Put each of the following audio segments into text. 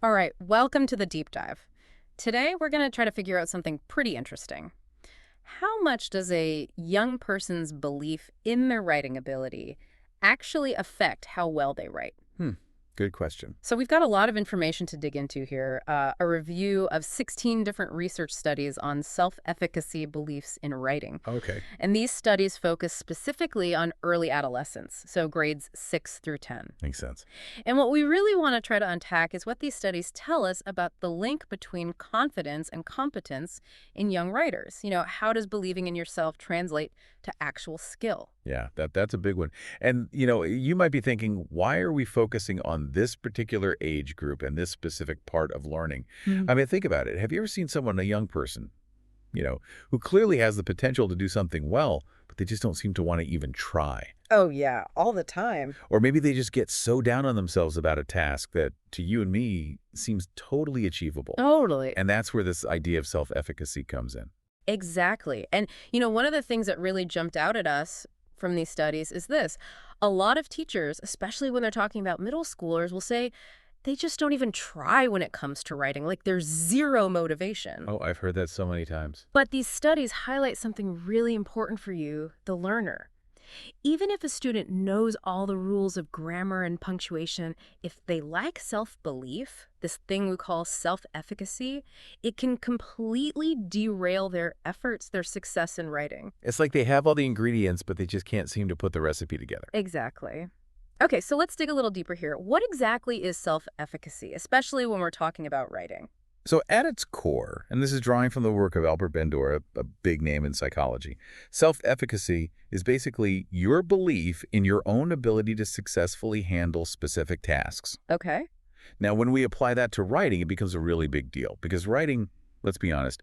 All right, welcome to the deep dive. Today, we're going to try to figure out something pretty interesting. How much does a young person's belief in their writing ability actually affect how well they write? Hmm. Good question. So we've got a lot of information to dig into here. A review of 16 different research studies on self-efficacy beliefs in writing. Okay. And these studies focus specifically on early adolescence, so grades 6 through 10. Makes sense. And what we really want to try to unpack is what these studies tell us about the link between confidence and competence in young writers. How does believing in yourself translate to actual skill? Yeah, that's a big one. And, you might be thinking, why are we focusing on this particular age group and this specific part of learning? Mhm. I mean, think about it. Have you ever seen someone, a young person, who clearly has the potential to do something well, but they just don't seem to want to even try? Oh, yeah, all the time. Or maybe they just get so down on themselves about a task that to you and me seems totally achievable. Totally. And that's where this idea of self-efficacy comes in. Exactly. And, one of the things that really jumped out at us from these studies is this. A lot of teachers, especially when they're talking about middle schoolers, will say they just don't even try when it comes to writing. Like there's zero motivation. Oh, I've heard that so many times. But these studies highlight something really important for you, the learner. Even if a student knows all the rules of grammar and punctuation, if they lack self-belief, this thing we call self-efficacy, it can completely derail their efforts, their success in writing. It's like they have all the ingredients, but they just can't seem to put the recipe together. Exactly. Okay, so let's dig a little deeper here. What exactly is self-efficacy, especially when we're talking about writing? So at its core, and this is drawing from the work of Albert Bandura, a big name in psychology, self-efficacy is basically your belief in your own ability to successfully handle specific tasks. Okay. Now, when we apply that to writing, it becomes a really big deal because writing, let's be honest,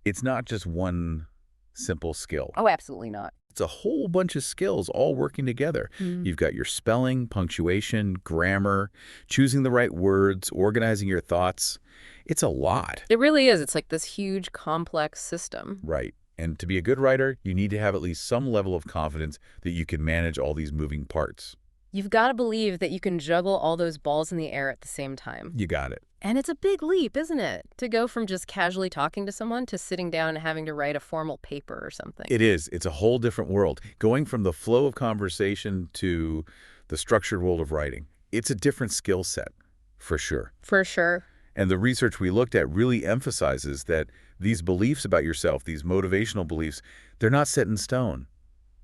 it's not just one simple skill. Oh, absolutely not. It's a whole bunch of skills all working together. Mm. You've got your spelling, punctuation, grammar, choosing the right words, organizing your thoughts. It's a lot. It really is. It's like this huge, complex system. Right. And to be a good writer, you need to have at least some level of confidence that you can manage all these moving parts. You've got to believe that you can juggle all those balls in the air at the same time. You got it. And it's a big leap, isn't it? To go from just casually talking to someone to sitting down and having to write a formal paper or something. It is. It's a whole different world. Going from the flow of conversation to the structured world of writing, it's a different skill set, for sure. For sure. And the research we looked at really emphasizes that these beliefs about yourself, these motivational beliefs, they're not set in stone.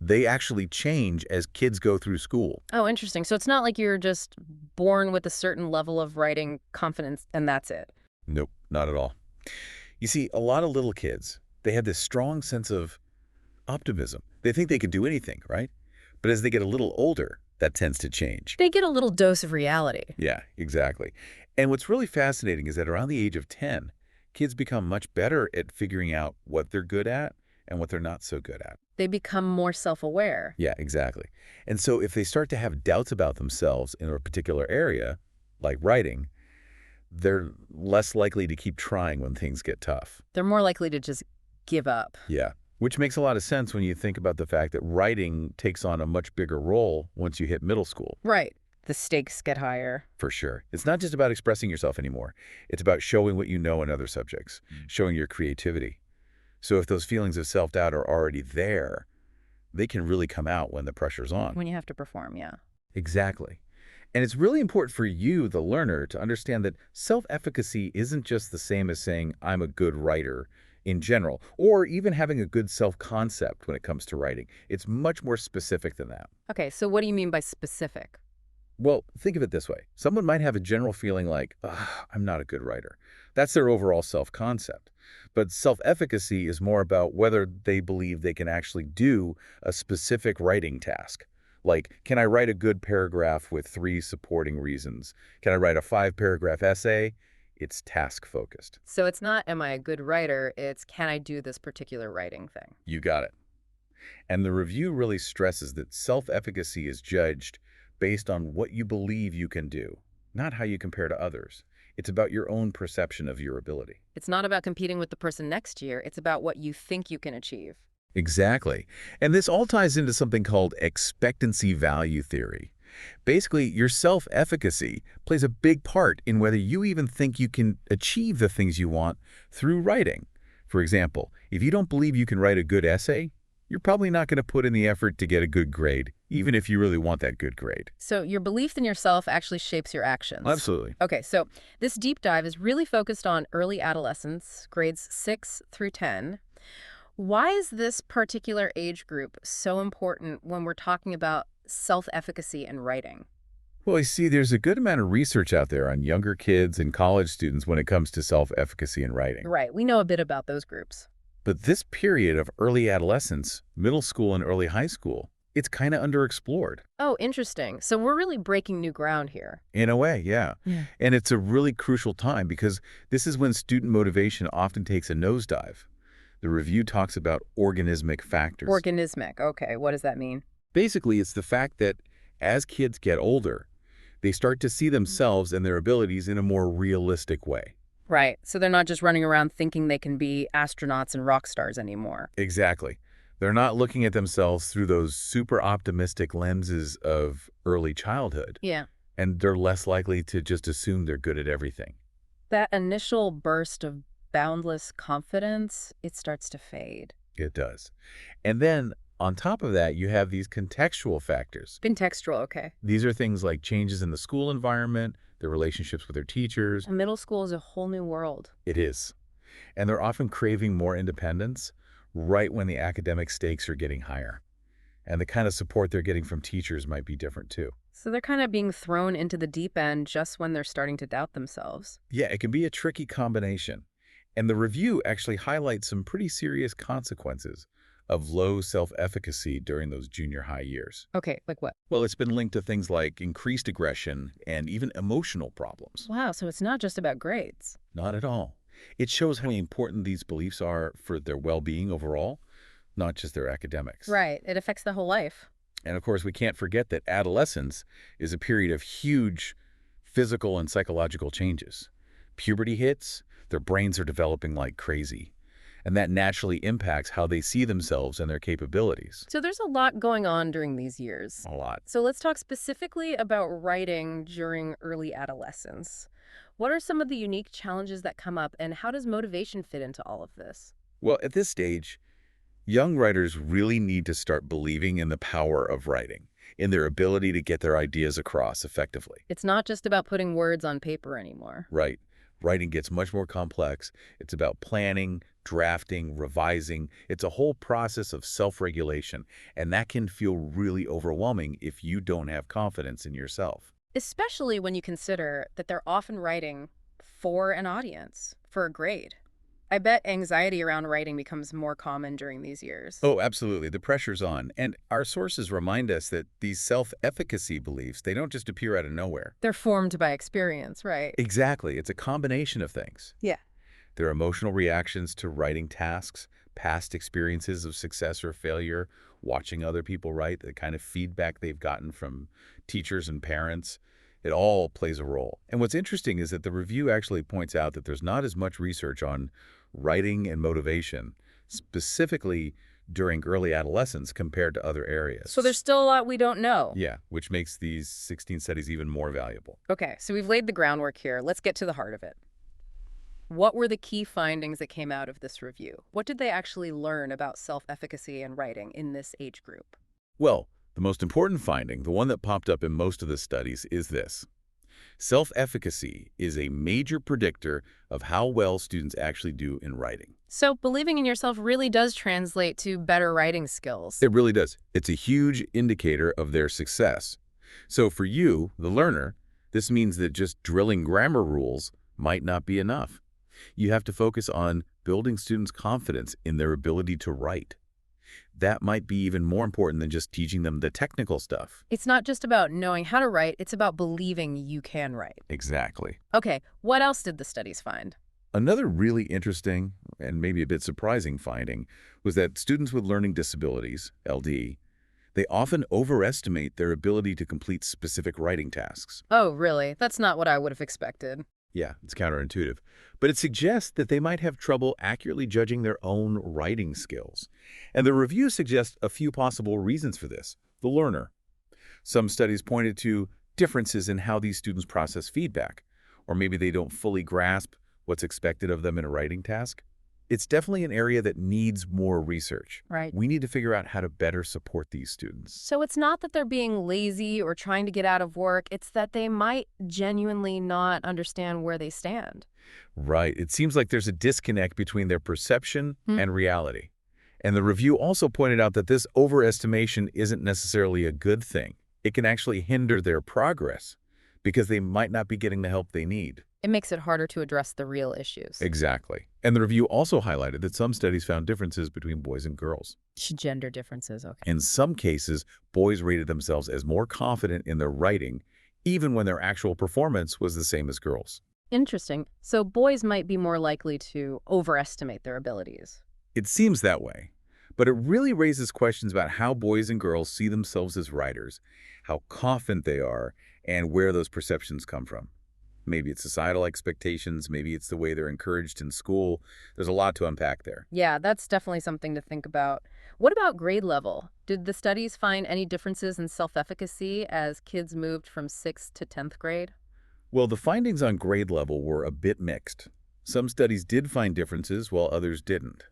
They actually change as kids go through school. Oh, interesting. So it's not like you're just born with a certain level of writing confidence and that's it. Nope, not at all. You see, a lot of little kids, they have this strong sense of optimism. They think they can do anything, right? But as they get a little older, that tends to change. They get a little dose of reality. Yeah, exactly. And what's really fascinating is that around the age of 10, kids become much better at figuring out what they're good at and what they're not so good at. They become more self-aware. Yeah, exactly. And so if they start to have doubts about themselves in a particular area, like writing, they're less likely to keep trying when things get tough. They're more likely to just give up. Yeah, which makes a lot of sense when you think about the fact that writing takes on a much bigger role once you hit middle school. Right. The stakes get higher. For sure. It's not just about expressing yourself anymore. It's about showing what you know in other subjects, showing your creativity. So if those feelings of self-doubt are already there, they can really come out when the pressure's on. When you have to perform, yeah. Exactly. And it's really important for you, the learner, to understand that self-efficacy isn't just the same as saying, I'm a good writer in general, or even having a good self-concept when it comes to writing. It's much more specific than that. Okay, so what do you mean by specific? Well, think of it this way. Someone might have a general feeling like, "Ugh, I'm not a good writer." That's their overall self-concept. But self-efficacy is more about whether they believe they can actually do a specific writing task. Like, can I write a good paragraph with 3 supporting reasons? Can I write a 5-paragraph essay? It's task-focused. So it's not, am I a good writer? It's, can I do this particular writing thing? You got it. And the review really stresses that self-efficacy is judged based on what you believe you can do, not how you compare to others. It's about your own perception of your ability. It's not about competing with the person next to you. It's about what you think you can achieve. Exactly. And this all ties into something called expectancy value theory. Basically, your self-efficacy plays a big part in whether you even think you can achieve the things you want through writing. For example, if you don't believe you can write a good essay, you're probably not going to put in the effort to get a good grade, even if you really want that good grade. So your belief in yourself actually shapes your actions. Absolutely. Okay, so this deep dive is really focused on early adolescence, grades 6 through 10. Why is this particular age group so important when we're talking about self-efficacy and writing? Well, you see, there's a good amount of research out there on younger kids and college students when it comes to self-efficacy in writing. Right, we know a bit about those groups. But this period of early adolescence, middle school and early high school, it's kind of underexplored. Oh, interesting. So we're really breaking new ground here. In a way, yeah. Yeah. And it's a really crucial time because this is when student motivation often takes a nosedive. The review talks about organismic factors. Organismic. Okay, what does that mean? Basically, it's the fact that as kids get older, they start to see themselves and their abilities in a more realistic way. Right. So they're not just running around thinking they can be astronauts and rock stars anymore. Exactly. They're not looking at themselves through those super optimistic lenses of early childhood, Yeah. and they're less likely to just assume they're good at everything. That initial burst of boundless confidence, it starts to fade. It does. And then on top of that, you have these contextual factors. Contextual, okay. These are things like changes in the school environment, their relationships with their teachers. And middle school is a whole new world. It is. And they're often craving more independence right when the academic stakes are getting higher. And the kind of support they're getting from teachers might be different too. So they're kind of being thrown into the deep end just when they're starting to doubt themselves. Yeah, it can be a tricky combination. And the review actually highlights some pretty serious consequences of low self-efficacy during those junior high years. Okay, like what? Well, it's been linked to things like increased aggression and even emotional problems. Wow, so it's not just about grades. Not at all. It shows how important these beliefs are for their well-being overall, not just their academics. Right, it affects the whole life. And of course, we can't forget that adolescence is a period of huge physical and psychological changes. Puberty hits, their brains are developing like crazy, and that naturally impacts how they see themselves and their capabilities. So there's a lot going on during these years. A lot. So let's talk specifically about writing during early adolescence. What are some of the unique challenges that come up, and how does motivation fit into all of this? Well, at this stage, young writers really need to start believing in the power of writing, in their ability to get their ideas across effectively. It's not just about putting words on paper anymore. Right. Writing gets much more complex. It's about planning, drafting, revising. It's a whole process of self-regulation, and that can feel really overwhelming if you don't have confidence in yourself. Especially when you consider that they're often writing for an audience, for a grade. I bet anxiety around writing becomes more common during these years. Oh, absolutely. The pressure's on. And our sources remind us that these self-efficacy beliefs, they don't just appear out of nowhere. They're formed by experience, right? Exactly. It's a combination of things. Yeah. Their emotional reactions to writing tasks, past experiences of success or failure, watching other people write, the kind of feedback they've gotten from teachers and parents. It all plays a role. And what's interesting is that the review actually points out that there's not as much research on writing and motivation, specifically during early adolescence compared to other areas. So there's still a lot we don't know. Yeah, which makes these 16 studies even more valuable. Okay, so we've laid the groundwork here. Let's get to the heart of it. What were the key findings that came out of this review? What did they actually learn about self-efficacy and writing in this age group? Well, the most important finding, the one that popped up in most of the studies, is this. Self-efficacy is a major predictor of how well students actually do in writing. So believing in yourself really does translate to better writing skills. It really does. It's a huge indicator of their success. So for you, the learner, this means that just drilling grammar rules might not be enough. You have to focus on building students' confidence in their ability to write. That might be even more important than just teaching them the technical stuff. It's not just about knowing how to write, it's about believing you can write. Exactly. Okay, what else did the studies find? Another really interesting and maybe a bit surprising finding was that students with learning disabilities, LD, they often overestimate their ability to complete specific writing tasks. Oh, really? That's not what I would have expected. Yeah, it's counterintuitive. But it suggests that they might have trouble accurately judging their own writing skills. And the review suggests a few possible reasons for this. The learner. Some studies pointed to differences in how these students process feedback, or maybe they don't fully grasp what's expected of them in a writing task. It's definitely an area that needs more research. Right. We need to figure out how to better support these students. So it's not that they're being lazy or trying to get out of work, it's that they might genuinely not understand where they stand. Right. It seems like there's a disconnect between their perception Hmm. and reality. And the review also pointed out that this overestimation isn't necessarily a good thing. It can actually hinder their progress because they might not be getting the help they need. It makes it harder to address the real issues. Exactly. And the review also highlighted that some studies found differences between boys and girls. Gender differences, okay. In some cases, boys rated themselves as more confident in their writing, even when their actual performance was the same as girls. Interesting. So boys might be more likely to overestimate their abilities. It seems that way, but it really raises questions about how boys and girls see themselves as writers, how confident they are, and where those perceptions come from. Maybe it's societal expectations, maybe it's the way they're encouraged in school. There's a lot to unpack there. Yeah, that's definitely something to think about. What about grade level? Did the studies find any differences in self-efficacy as kids moved from 6th to 10th grade? Well, the findings on grade level were a bit mixed. Some studies did find differences while others didn't.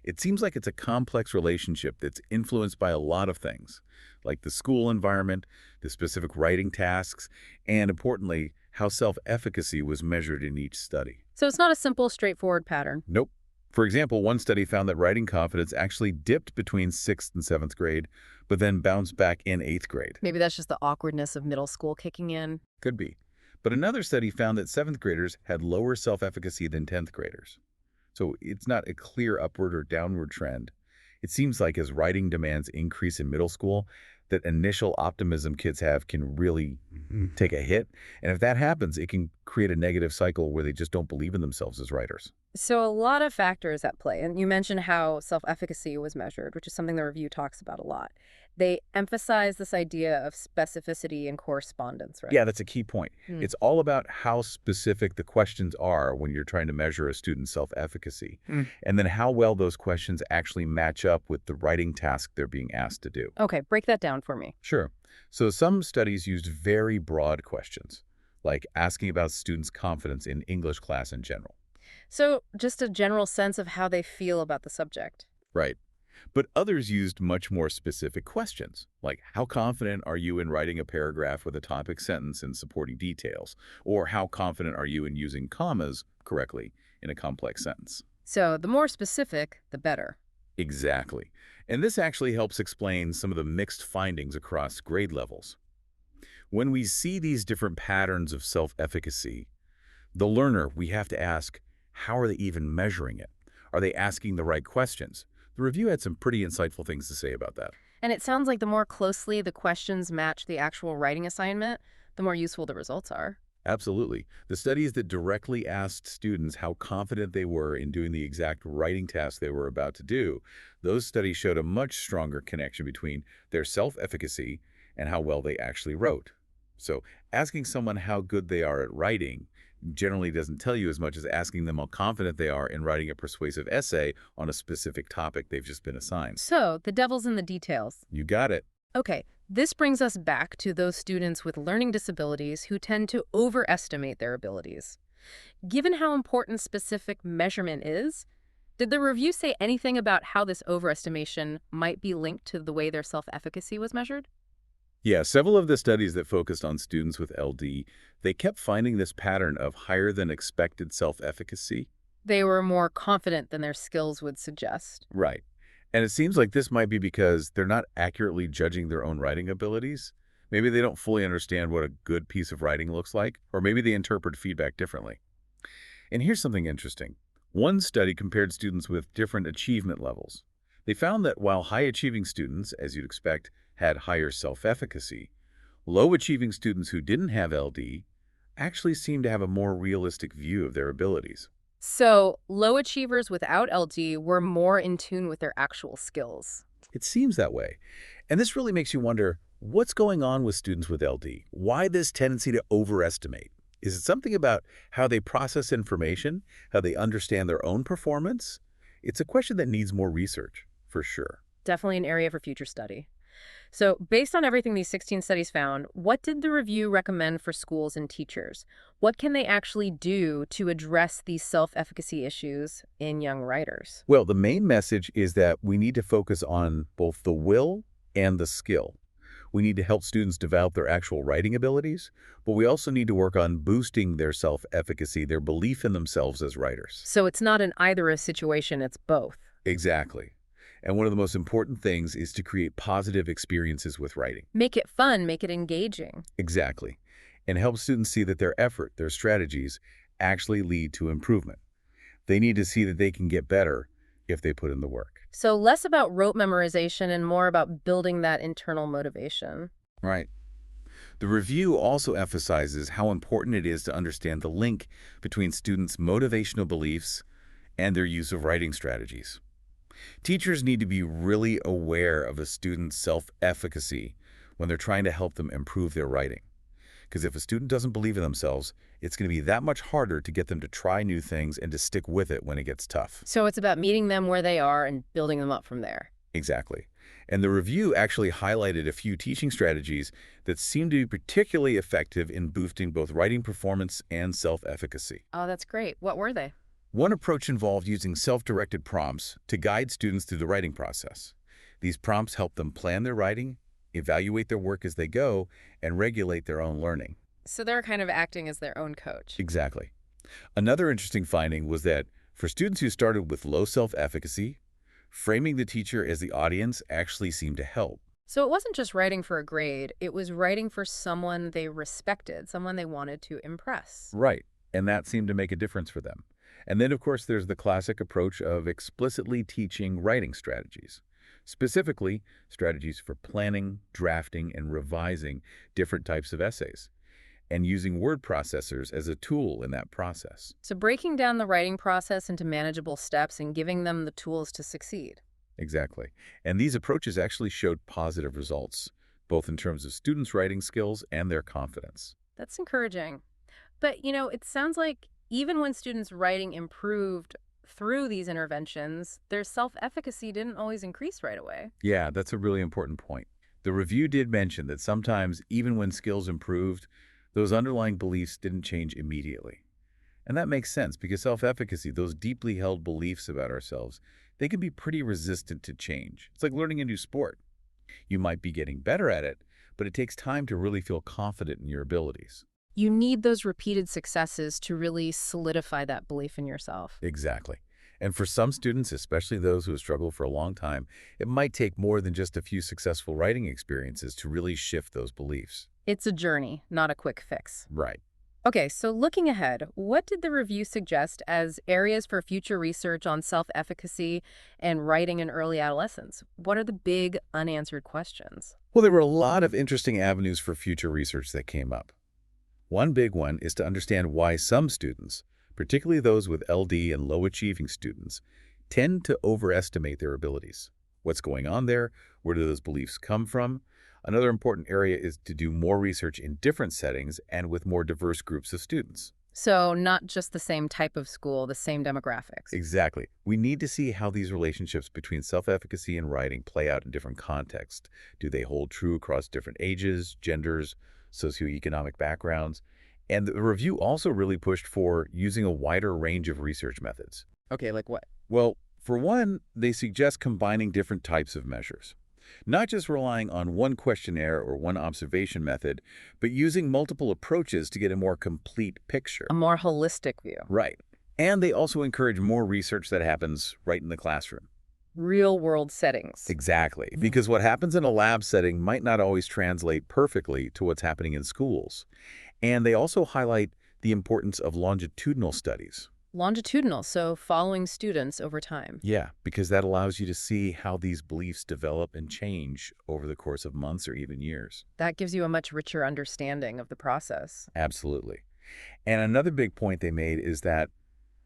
It seems like it's a complex relationship that's influenced by a lot of things, like the school environment, the specific writing tasks, and importantly, how self-efficacy was measured in each study. So it's not a simple, straightforward pattern. Nope. For example, one study found that writing confidence actually dipped between 6th and 7th grade, but then bounced back in 8th grade. Maybe that's just the awkwardness of middle school kicking in. Could be. But another study found that 7th graders had lower self-efficacy than 10th graders. So it's not a clear upward or downward trend. It seems like as writing demands increase in middle school, that initial optimism kids have can really take a hit. And if that happens, it can create a negative cycle where they just don't believe in themselves as writers. So a lot of factors at play. And you mentioned how self-efficacy was measured, which is something the review talks about a lot. They emphasize this idea of specificity and correspondence, right? Yeah, that's a key point. Hmm. It's all about how specific the questions are when you're trying to measure a student's self-efficacy, and then how well those questions actually match up with the writing task they're being asked to do. Okay, break that down for me. Sure. So some studies used very broad questions, like asking about students' confidence in English class in general. So just a general sense of how they feel about the subject. Right. But others used much more specific questions, like how confident are you in writing a paragraph with a topic sentence and supporting details? Or how confident are you in using commas correctly in a complex sentence? So the more specific, the better. Exactly. And this actually helps explain some of the mixed findings across grade levels. When we see these different patterns of self-efficacy, the learner, we have to ask, how are they even measuring it? Are they asking the right questions? The review had some pretty insightful things to say about that. And it sounds like the more closely the questions match the actual writing assignment, the more useful the results are. Absolutely. The studies that directly asked students how confident they were in doing the exact writing task they were about to do, those studies showed a much stronger connection between their self-efficacy and how well they actually wrote. So asking someone how good they are at writing generally doesn't tell you as much as asking them how confident they are in writing a persuasive essay on a specific topic they've just been assigned. So the devil's in the details. You got it. Okay, this brings us back to those students with learning disabilities who tend to overestimate their abilities. Given how important specific measurement is, did the review say anything about how this overestimation might be linked to the way their self-efficacy was measured? Yeah, several of the studies that focused on students with LD, they kept finding this pattern of higher than expected self-efficacy. They were more confident than their skills would suggest. Right. And it seems like this might be because they're not accurately judging their own writing abilities. Maybe they don't fully understand what a good piece of writing looks like, or maybe they interpret feedback differently. And here's something interesting. One study compared students with different achievement levels. They found that while high-achieving students, as you'd expect, had higher self-efficacy, low-achieving students who didn't have LD actually seemed to have a more realistic view of their abilities. So low achievers without LD were more in tune with their actual skills. It seems that way. And this really makes you wonder, what's going on with students with LD? Why this tendency to overestimate? Is it something about how they process information, how they understand their own performance? It's a question that needs more research, for sure. Definitely an area for future study. So, based on everything these 16 studies found, what did the review recommend for schools and teachers? What can they actually do to address these self-efficacy issues in young writers? Well, the main message is that we need to focus on both the will and the skill. We need to help students develop their actual writing abilities, but we also need to work on boosting their self-efficacy, their belief in themselves as writers. So, it's not an either a situation, it's both. Exactly. And one of the most important things is to create positive experiences with writing. Make it fun, make it engaging. Exactly. And help students see that their effort, their strategies, actually lead to improvement. They need to see that they can get better if they put in the work. So, less about rote memorization and more about building that internal motivation. Right. The review also emphasizes how important it is to understand the link between students' motivational beliefs and their use of writing strategies. Teachers need to be really aware of a student's self-efficacy when they're trying to help them improve their writing. Because if a student doesn't believe in themselves, it's going to be that much harder to get them to try new things and to stick with it when it gets tough. So, it's about meeting them where they are and building them up from there. Exactly. And the review actually highlighted a few teaching strategies that seem to be particularly effective in boosting both writing performance and self-efficacy. Oh, that's great. What were they? One approach involved using self-directed prompts to guide students through the writing process. These prompts help them plan their writing, evaluate their work as they go, and regulate their own learning. So, they're kind of acting as their own coach. Exactly. Another interesting finding was that for students who started with low self-efficacy, framing the teacher as the audience actually seemed to help. So, it wasn't just writing for a grade, it was writing for someone they respected, someone they wanted to impress. Right. And that seemed to make a difference for them. And then, of course, there's the classic approach of explicitly teaching writing strategies. Specifically, strategies for planning, drafting, and revising different types of essays, and using word processors as a tool in that process. So, breaking down the writing process into manageable steps and giving them the tools to succeed. Exactly. And these approaches actually showed positive results, both in terms of students' writing skills and their confidence. That's encouraging. But, it sounds like even when students' writing improved through these interventions, their self-efficacy didn't always increase right away. Yeah, that's a really important point. The review did mention that sometimes, even when skills improved, those underlying beliefs didn't change immediately. And that makes sense because self-efficacy, those deeply held beliefs about ourselves, they can be pretty resistant to change. It's like learning a new sport. You might be getting better at it, but it takes time to really feel confident in your abilities. You need those repeated successes to really solidify that belief in yourself. Exactly. And for some students, especially those who have struggled for a long time, it might take more than just a few successful writing experiences to really shift those beliefs. It's a journey, not a quick fix. Right. Okay, so looking ahead, what did the review suggest as areas for future research on self-efficacy and writing in early adolescence? What are the big unanswered questions? Well, there were a lot of interesting avenues for future research that came up. One big one is to understand why some students, particularly those with LD and low-achieving students, tend to overestimate their abilities. What's going on there? Where do those beliefs come from? Another important area is to do more research in different settings and with more diverse groups of students. So not just the same type of school, the same demographics. Exactly. We need to see how these relationships between self-efficacy and writing play out in different contexts. Do they hold true across different ages, genders, socioeconomic backgrounds? And the review also really pushed for using a wider range of research methods. Okay, like what? Well, for one, they suggest combining different types of measures. Not just relying on one questionnaire or one observation method, but using multiple approaches to get a more complete picture. A more holistic view. Right. And they also encourage more research that happens right in the classroom. Real world settings. Exactly. Because what happens in a lab setting might not always translate perfectly to what's happening in schools. And they also highlight the importance of longitudinal studies. Longitudinal, so following students over time. Yeah, because that allows you to see how these beliefs develop and change over the course of months or even years. That gives you a much richer understanding of the process. Absolutely. And another big point they made is that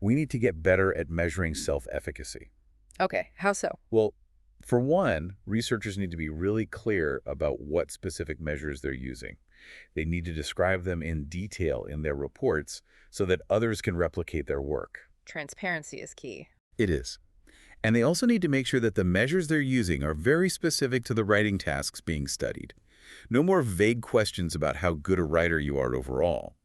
we need to get better at measuring self-efficacy. Okay, how so? Well, for one, researchers need to be really clear about what specific measures they're using. They need to describe them in detail in their reports so that others can replicate their work. Transparency is key. It is. And they also need to make sure that the measures they're using are very specific to the writing tasks being studied. No more vague questions about how good a writer you are overall.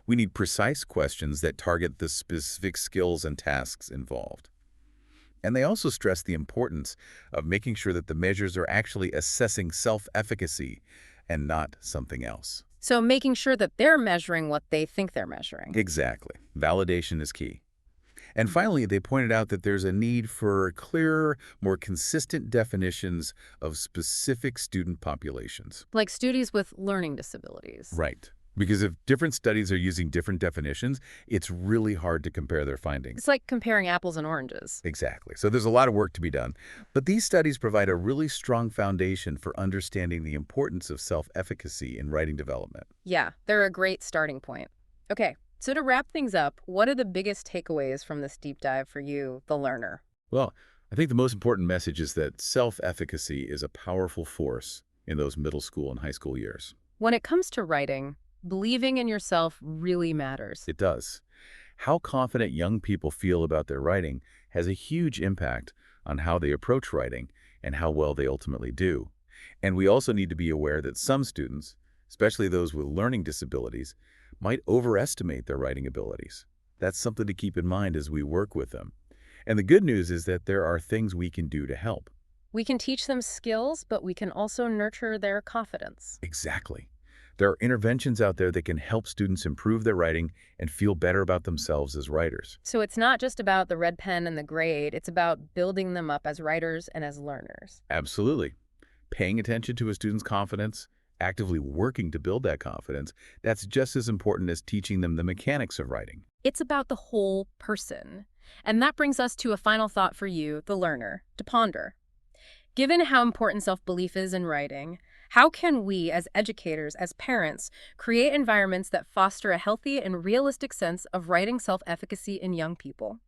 We need precise questions that target the specific skills and tasks involved. And they also stress the importance of making sure that the measures are actually assessing self-efficacy and not something else. So making sure that they're measuring what they think they're measuring. Exactly. Validation is key. And finally, they pointed out that there's a need for clearer, more consistent definitions of specific student populations. Like students with learning disabilities. Right. Because if different studies are using different definitions, it's really hard to compare their It's findings. like comparing apples and oranges. Exactly. So there's a lot of work to be done. But these studies provide a really strong foundation for understanding the importance of self-efficacy in writing development. Yeah, they're a great starting point. Okay, so to wrap things up, what are the biggest takeaways from this deep dive for you, the learner? Well, I think the most important message is that self-efficacy is a powerful force in those middle school and high school years. When it comes to writing, believing in yourself really matters. It does. How confident young people feel about their writing has a huge impact on how they approach writing and how well they ultimately do. And we also need to be aware that some students, especially those with learning disabilities, might overestimate their writing abilities. That's something to keep in mind as we work with them. And the good news is that there are things we can do to help. We can teach them skills, but we can also nurture their confidence. Exactly. There are interventions out there that can help students improve their writing and feel better about themselves as writers. So it's not just about the red pen and the grade, it's about building them up as writers and as learners. Absolutely. Paying attention to a student's confidence, actively working to build that confidence, that's just as important as teaching them the mechanics of writing. It's about the whole person. And that brings us to a final thought for you, the learner, to ponder. Given how important self-belief is in writing, how can we, as educators, as parents, create environments that foster a healthy and realistic sense of writing self-efficacy in young people,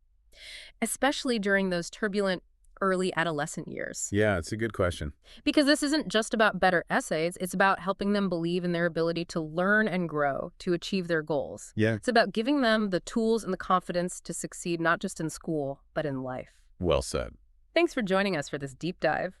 especially during those turbulent early adolescent years? Yeah, it's a good question. Because this isn't just about better essays, it's about helping them believe in their ability to learn and grow, to achieve their goals. Yeah. It's about giving them the tools and the confidence to succeed not just in school, but in life. Well said. Thanks for joining us for this deep dive.